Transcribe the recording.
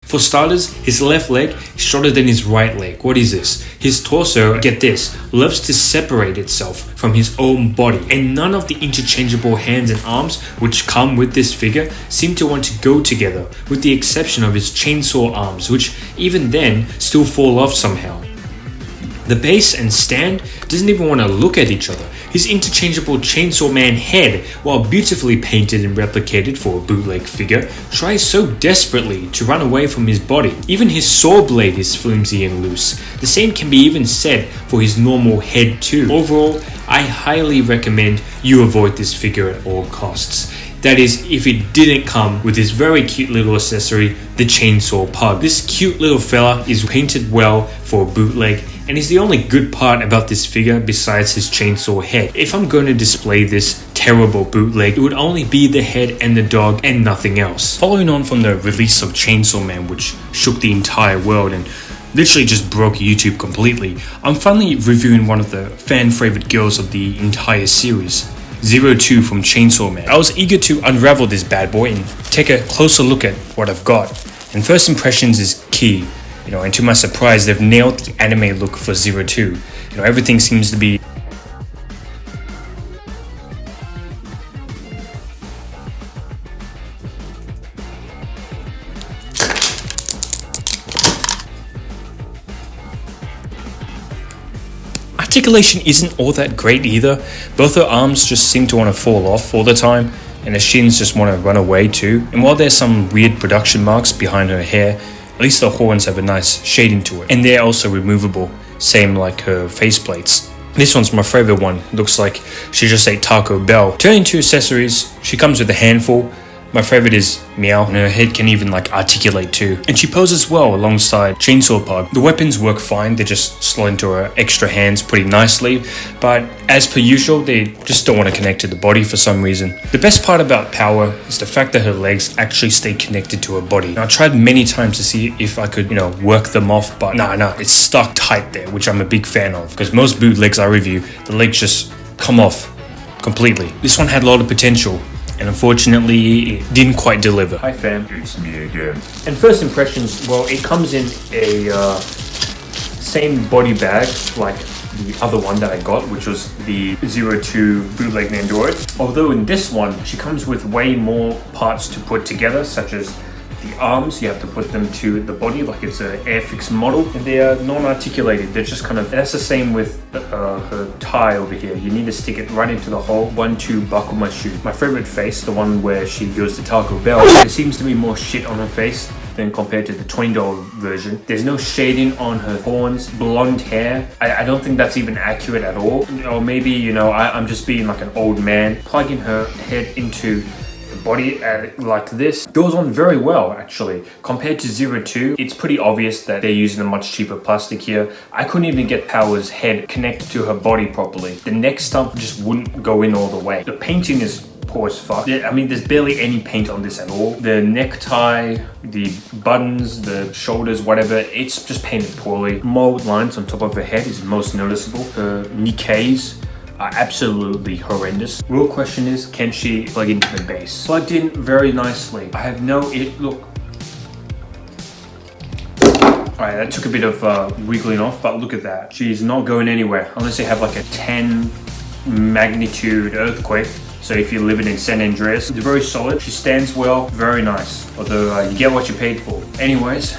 For starters, his left leg is shorter than his right leg. What is this? His torso, get this, loves to separate itself from his own body, and none of the interchangeable hands and arms which come with this figure seem to want to go together, with the exception of his chainsaw arms, which even then still fall off somehow. The base and stand doesn't even want to look at each other. His interchangeable Chainsawman head, while beautifully painted and replicated for a bootleg figure, tries so desperately to run away from his body. Even his saw blade is flimsy and loose. The same can be even said for his normal head too. Overall, I highly recommend you avoid this figure at all costs. That is, if it didn't come with this very cute little accessory, the chainsaw pug. This cute little fella is painted well for a bootleg, and is the only good part about this figure besides his chainsaw head. If I'm going to display this terrible bootleg, it would only be the head and the dog and nothing else. Following on from the release of Chainsawman, which shook the entire world and literally just broke YouTube completely, I'm finally reviewing one of the fan favorite girls of the entire series, 02 from Chainsawman. I was eager to unravel this bad boy and take a closer look at what I've got. And first impressions is key. And to my surprise, they've nailed the anime look for 02. Everything seems to be articulation isn't all that great either. Both her arms just seem to want to fall off all the time, and her shins just want to run away too. And while there's some weird production marks behind her hair, at least the horns have a nice shading to it. And they're also removable, same like her faceplates. This one's my favorite one. Looks like she just ate Taco Bell. Turning to accessories, she comes with a handful. My favorite is Meow, and her head can even articulate too. And she poses well alongside Chainsaw Pug. The weapons work fine, they just slot into her extra hands pretty nicely, but as per usual, they just don't want to connect to the body for some reason. The best part about Power is the fact that her legs actually stay connected to her body. Now, I tried many times to see if I could, work them off, but nah, it's stuck tight there, which I'm a big fan of, because most bootlegs I review, the legs just come off completely. This one had a lot of potential, and unfortunately, it didn't quite deliver. Hi fam, it's me again. And first impressions, well, it comes in a same body bag like the other one that I got, which was the 02 Bootleg Nendoroids. Although in this one, she comes with way more parts to put together, such as the arms, you have to put them to the body like it's an Airfix model, and they are non-articulated. They're just that's the same with her tie over here. You need to stick it right into the hole. 1, 2, buckle my shoe. My favorite face, the one where she goes to Taco Bell, there seems to be more shit on her face than compared to the $20 version. There's no shading on her horns, blonde hair. I don't think that's even accurate at all. Or maybe, I'm just being like an old man. Plugging her head into body like this goes on very well actually. Compared to 02, it's pretty obvious that they're using a much cheaper plastic here. I couldn't even get Power's head connected to her body properly. The neck stump just wouldn't go in all the way. The painting is poor as fuck. There's barely any paint on this at all. The necktie, the buttons, the shoulders, whatever, it's just painted poorly. Mold lines on top of her head is most noticeable. Her Nikkeis are absolutely horrendous. Real question is, can she plug into the base? Plugged in very nicely. I have look. Alright, that took a bit of wiggling off, but look at that. She's not going anywhere unless you have like a 10 magnitude earthquake. So if you're living in San Andreas, it's very solid. She stands well, very nice. Although you get what you paid for. Anyways,